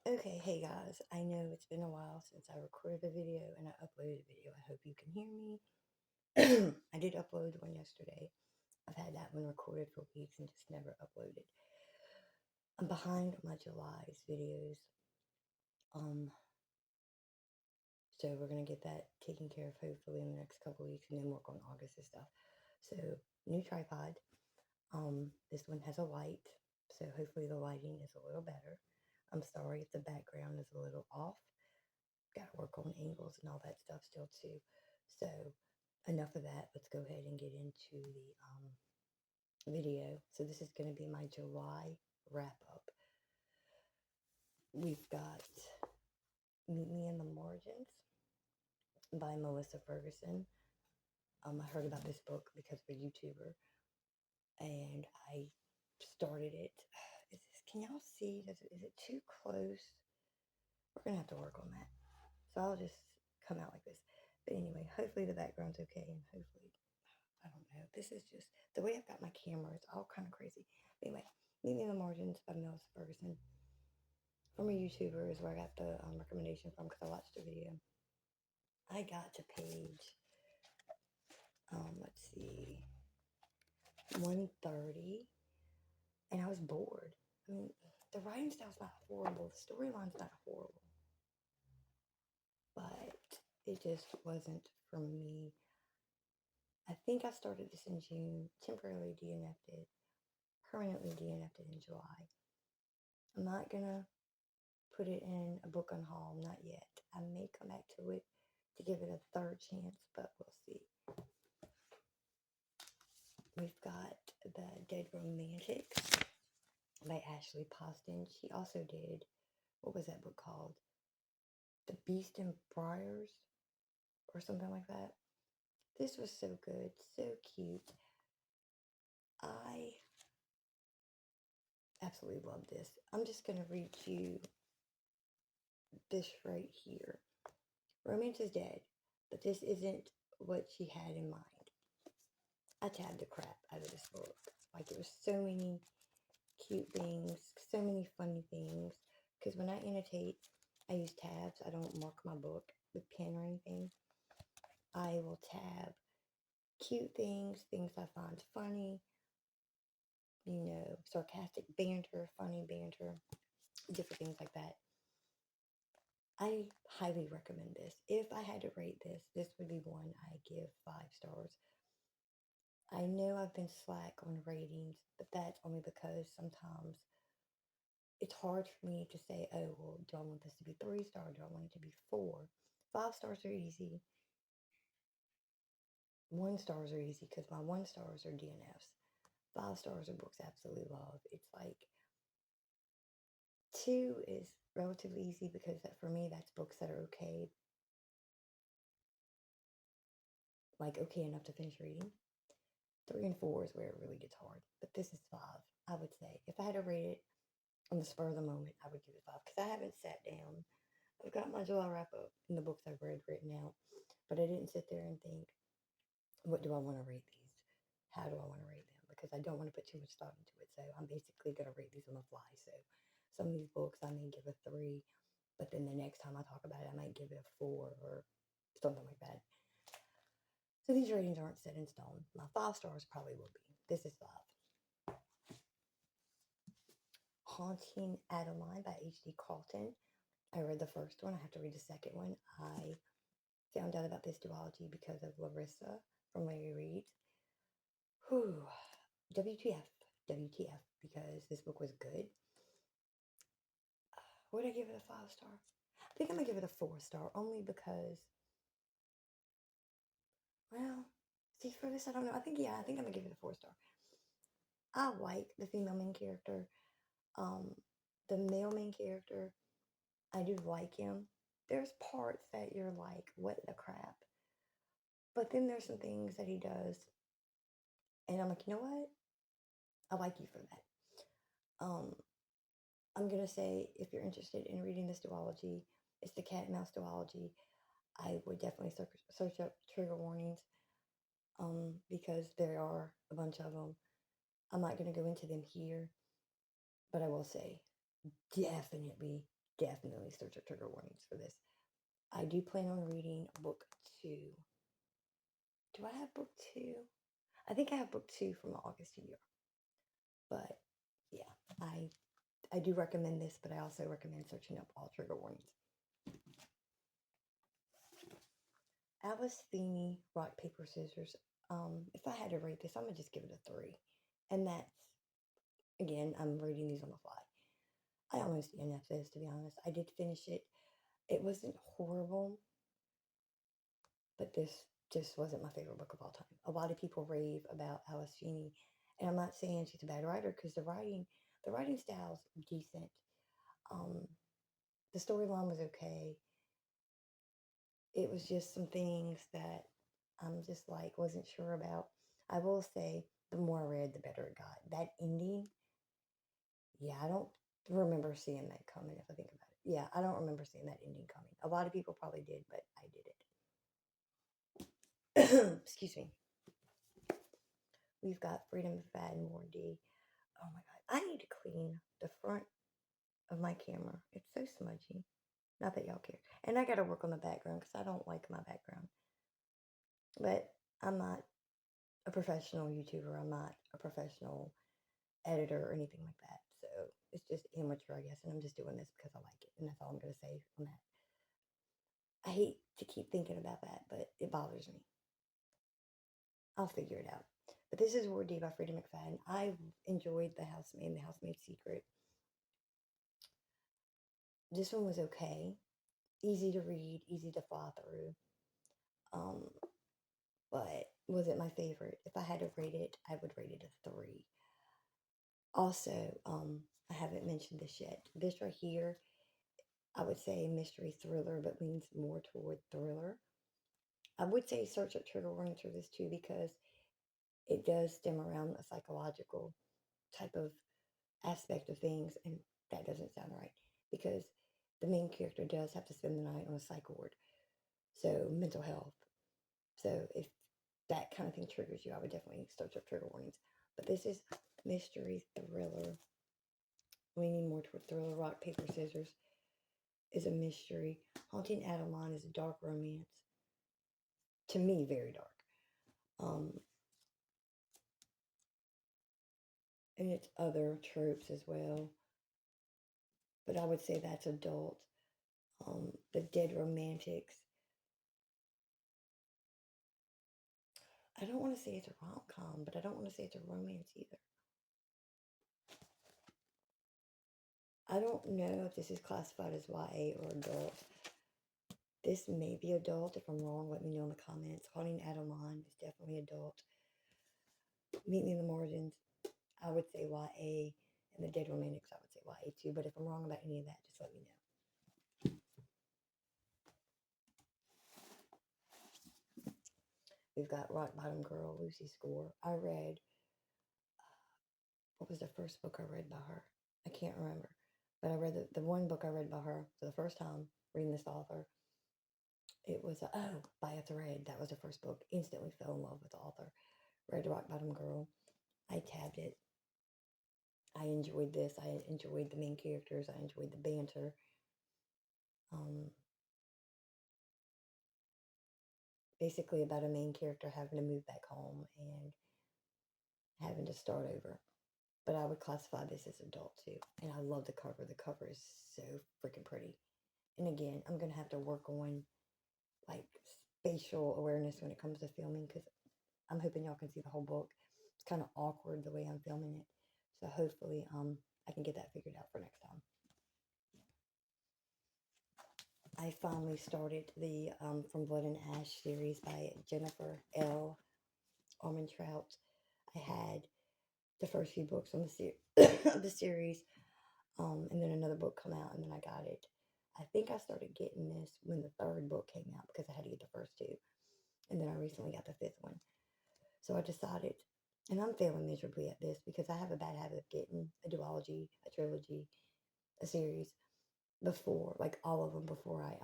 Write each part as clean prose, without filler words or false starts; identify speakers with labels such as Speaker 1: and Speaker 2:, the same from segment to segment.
Speaker 1: Okay, hey guys, I know it's been a while since I recorded a video and I uploaded a video. I hope you can hear me. I did upload one yesterday. I've had that one recorded for weeks and just never uploaded. I'm behind on my July's videos. So we're gonna get that taken care of hopefully in the next couple of weeks and then work on August and stuff. So new tripod. This one has a light, so hopefully the lighting is a little better. I'm sorry if the background is a little off. Got to work on angles and all that stuff still too. So enough of that. Let's go ahead and get into the video. So this is going to be my July wrap up. We've got Meet Me in the Margins by Melissa Ferguson. I heard about this book because of a YouTuber, and I started it. Can y'all see? Is it too close? We're gonna have to work on that. So I'll just come out like this. But anyway, hopefully the background's okay, and hopefully, I don't know. This is just the way I've got my camera. It's all kind of crazy. But anyway, Meet Me in the Margins by Melissa Ferguson. From a YouTuber is where I got the recommendation from because I watched the video. I got to page, let's see, 130, and I was bored. I mean, the writing style's not horrible. The storyline's not horrible. But it just wasn't for me. I think I started this in June, temporarily DNF'd, permanently DNF'd in July. I'm not gonna put it in a book on haul, not yet. I may come back to it to give it a third chance, but we'll see. We've got The Dead Romantics by Ashley Poston. She also did, what was that book called? The Beast and Briars or something like that. This was so good, so cute. I absolutely love this. I'm just going to read you this right here. Romance is dead, but this isn't what she had in mind. I tabbed the crap out of this book. Like, it was so many cute things, so many funny things. Because when I annotate, I use tabs. I don't mark my book with pen or anything. I will tab cute things, things I find funny, sarcastic banter, funny banter, different things like that. I highly recommend this. If I had to rate this, this would be one I give 5 stars. I know I've been slack on ratings, but that's only because sometimes it's hard for me to say, oh, well, do I want this to be 3 stars? Do I want it to be 4? 5 stars are easy. 1 stars are easy because my 1 stars are DNFs. 5 stars are books I absolutely love. It's like 2 is relatively easy because for me, that's books that are okay. Like okay enough to finish reading. 3 and 4 is where it really gets hard. But this is 5, I would say. If I had to rate it on the spur of the moment, I would give it 5 because I haven't sat down. I've got my July wrap up and the books I've read written out, but I didn't sit there and think, what do I want to rate these? How do I want to rate them? Because I don't want to put too much thought into it. So I'm basically going to rate these on the fly. So some of these books I may give a 3, but then the next time I talk about it, I might give it a 4 or something like that. So these ratings aren't set in stone. My 5 stars probably will be. This is 5. Haunting Adeline by H.D. Carlton. I read the first one. I have to read the second one. I found out about this duology because of Larissa from Larry Reed. Whew. WTF. WTF. Because this book was good. Would I give it a 5 star? I think I'm going to give it a 4 star. Only because, well, see, for this, I don't know. I think I'm going to give it a 4 star. I like the female main character. The male main character, I do like him. There's parts that you're like, what the crap? But then there's some things that he does, and I'm like, you know what? I like you for that. I'm gonna say if you're interested in reading this duology, it's the cat and mouse duology. I would definitely search up trigger warnings, because there are a bunch of them. I'm not gonna go into them here, but I will say definitely definitely search up trigger warnings for this. I do plan on reading book 2. Do I have book 2? I think I have book 2 from August year. But yeah, I do recommend this, but I also recommend searching up all trigger warnings. Alice Feeney, Rock, Paper, Scissors. If I had to rate this, I'm going to just give it a 3. And that's, again, I'm reading these on the fly. I almost DNF'd this, to be honest. I did finish it. It wasn't horrible, but this just wasn't my favorite book of all time. A lot of people rave about Alice Feeney, and I'm not saying she's a bad writer, because the writing style's decent. The storyline was okay. It was just some things that I'm just like wasn't sure about. I will say the more I read, the better it got. That ending, yeah, I don't remember seeing that coming if I think about it. Yeah, I don't remember seeing that ending coming. A lot of people probably did, but I didn't. Excuse me. We've got Freedom McFadden, War D. Oh my God. I need to clean the front of my camera. It's so smudgy. Not that y'all care. And I got to work on the background because I don't like my background. But I'm not a professional YouTuber. I'm not a professional editor or anything like that. So it's just amateur, I guess. And I'm just doing this because I like it. And that's all I'm going to say on that. I hate to keep thinking about that, but it bothers me. I'll figure it out. But this is Ward D by Freedom McFadden. I enjoyed The Housemaid and The Housemaid's Secret. This one was okay. Easy to read, easy to follow through. But was it my favorite? If I had to rate it, I would rate it a 3. Also, I haven't mentioned this yet. This right here, I would say mystery thriller, but leans more toward thriller. I would say search up trigger warnings for this too, because it does stem around a psychological type of aspect of things, and that doesn't sound right, because the main character does have to spend the night on a psych ward, so mental health. So if that kind of thing triggers you, I would definitely search up trigger warnings. But this is mystery thriller, leaning more toward thriller. Rock, Paper, Scissors is a mystery. Haunting Adeline is a dark romance. To me, very dark. And it's other tropes as well. But I would say that's adult. The Dead Romantics. I don't want to say it's a rom-com, but I don't want to say it's a romance either. I don't know if this is classified as YA or adult. This may be adult. If I'm wrong, let me know in the comments. Haunting Adeline is definitely adult. Meet Me in the Margins, I would say YA. And The Dead Romantics, I would say YA too. But if I'm wrong about any of that, just let me know. We've got Rock Bottom Girl, Lucy Score. I read, what was the first book I read by her? I can't remember. But I read the one book I read by her for the first time, reading this author. It was, By a Thread. That was the first book. Instantly fell in love with the author. Read Rock Bottom Girl. I tabbed it. I enjoyed this. I enjoyed the main characters. I enjoyed the banter. Basically about a main character having to move back home and having to start over. But I would classify this as adult too. And I love the cover. The cover is so freaking pretty. And again, I'm going to have to work on like spatial awareness when it comes to filming, because I'm hoping y'all can see the whole book. It's kind of awkward the way I'm filming it. So hopefully I can get that figured out for next time. I finally started the From Blood and Ash series by Jennifer L. Armentrout. I had the first few books on the series, and then another book come out, and then I got it. I think I started getting this when the third book came out, because I had to get the first 2, and then I recently got the 5th one. So I decided, and I'm failing miserably at this because I have a bad habit of getting a duology, a trilogy, a series before, like all of them before I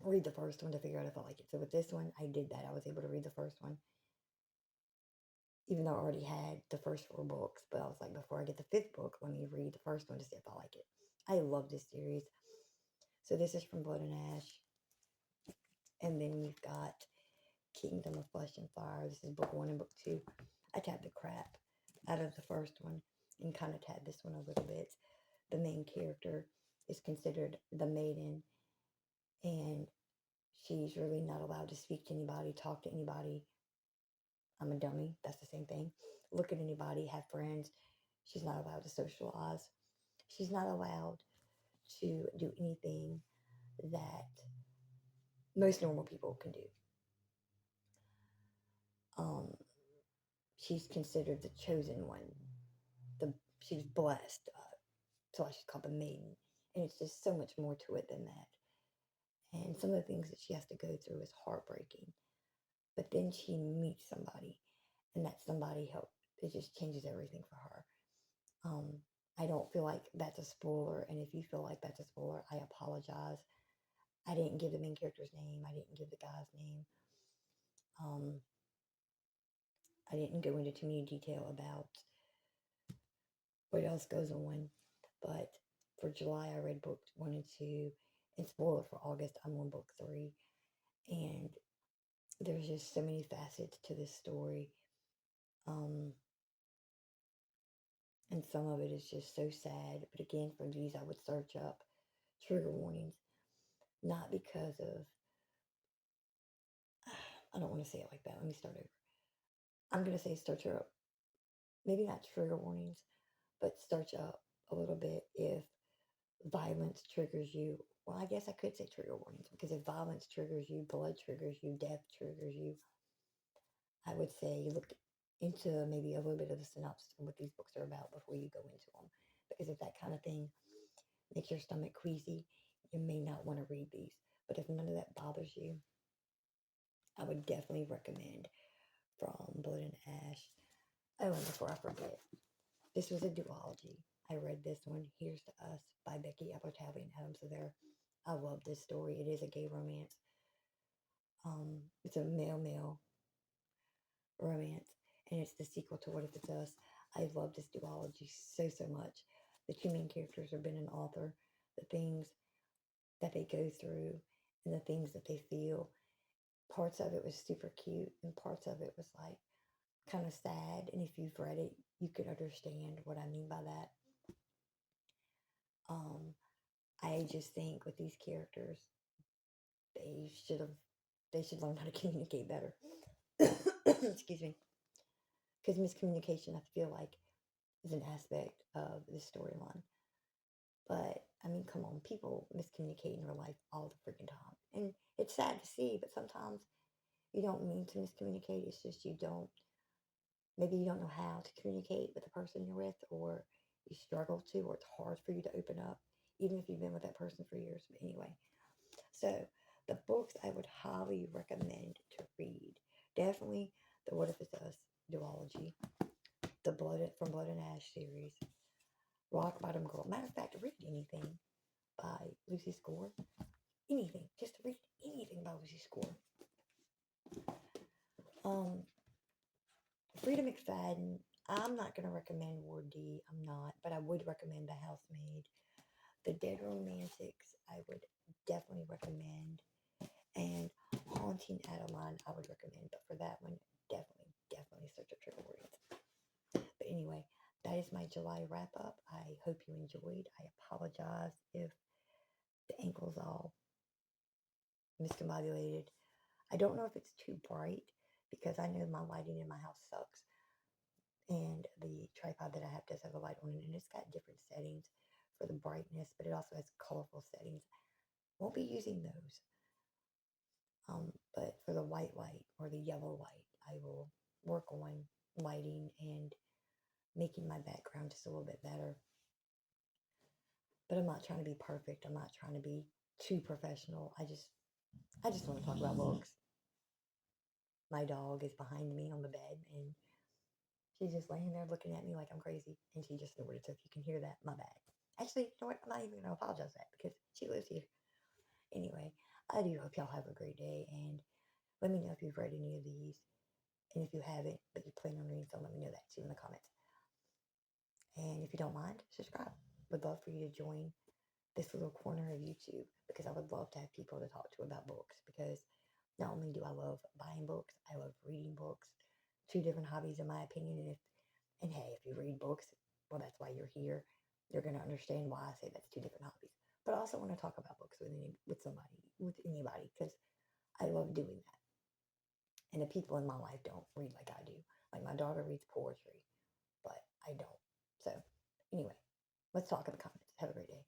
Speaker 1: read the first one to figure out if I like it. So with this one, I did that. I was able to read the first one, even though I already had the first 4 books. But I was like, before I get the 5th book, let me read the first one to see if I like it. I love this series. So this is from Blood and Ash. And then we've got Kingdom of Flesh and Fire. This is book 1 and book 2. I tabbed the crap out of the first one and kind of tabbed this one a little bit. The main character is considered the maiden, and she's really not allowed to speak to anybody, talk to anybody. I'm a dummy. That's the same thing. Look at anybody, have friends. She's not allowed to socialize. She's not allowed to do anything that most normal people can do. Um, she's considered the chosen one. She's blessed. So I should call the maiden. And it's just so much more to it than that. And some of the things that she has to go through is heartbreaking. But then she meets somebody, and that somebody helps. It just changes everything for her. I don't feel like that's a spoiler, and if you feel like that's a spoiler, I apologize. I didn't give the main character's name. I didn't give the guy's name. I didn't go into too many detail about what else goes on. But for July, I read books 1 and 2, and spoiler for August, I'm on book 3. And there's just so many facets to this story. And some of it is just so sad. But again, for these, I would search up trigger warnings, not because of, I don't want to say it like that. Let me start over. I'm going to say search up, maybe not trigger warnings, but search up a little bit if violence triggers you. Well, I guess I could say trigger warnings, because if violence triggers you, blood triggers you, death triggers you, I would say look into maybe a little bit of a synopsis of what these books are about before you go into them. Because if that kind of thing makes your stomach queasy, you may not want to read these. But if none of that bothers you, I would definitely recommend From Blood and Ash. Oh, and before I forget, this was a duology. I read this one, Here's to Us, by Becky Albertalli and Adam Severe. I love this story. It is a gay romance. It's a male-male romance, and it's the sequel to What If It's Us. I love this duology so much. The two main characters have been an author. The things that they go through and the things that they feel. Parts of it was super cute, and parts of it was like kind of sad. And if you've read it, you could understand what I mean by that. I just think with these characters, they should have they should learn how to communicate better. Excuse me, because miscommunication, I feel like, is an aspect of this storyline. But I mean, come on, people miscommunicate in real life all the freaking time, and it's sad to see. But sometimes you don't mean to miscommunicate. It's just maybe you don't know how to communicate with the person you're with, or you struggle to, or it's hard for you to open up, even if you've been with that person for years. But anyway, so the books I would highly recommend to read, definitely the What If It's Us duology, the From Blood and Ash series, Rock Bottom Girl. Matter of fact, read anything by Lucy Score. Anything. Just read anything by Lucy Score. Frida McFadden, I'm not going to recommend Ward D. I'm not, but I would recommend The Housemaid. The Dead Romantics, I would definitely recommend. And Haunting Adeline, I would recommend. But for that one, definitely search up trigger warnings. But anyway, that is my July wrap up. I hope you enjoyed. I apologize if the ankle's all miscombobulated. I don't know if it's too bright, because I know my lighting in my house sucks. And the tripod that I have does have a light on it, and it's got different settings for the brightness, but it also has colorful settings. Won't be using those. But for the white light or the yellow light, I will work on lighting and making my background just a little bit better. But I'm not trying to be perfect. I'm not trying to be too professional. I just want to talk about books. My dog is behind me on the bed, and she's just laying there looking at me like I'm crazy. And she just snored. So if you can hear that, my bad. Actually, you know what? I'm not even going to apologize for that, because she lives here. Anyway, I do hope y'all have a great day. And let me know if you've read any of these. And if you haven't, but you plan on reading some, let me know that too in the comments. And if you don't mind, subscribe. Would love for you to join this little corner of YouTube because I would love to have people to talk to about books because not only do I love buying books, I love reading books. Two different hobbies in my opinion. And hey, if you read books, well that's why you're here. You're gonna understand why I say that's two different hobbies. But I also want to talk about books with somebody, with anybody, because I love doing that. And the people in my life don't read like I do. Like my daughter reads poetry, but I don't. So anyway, let's talk in the comments. Have a great day.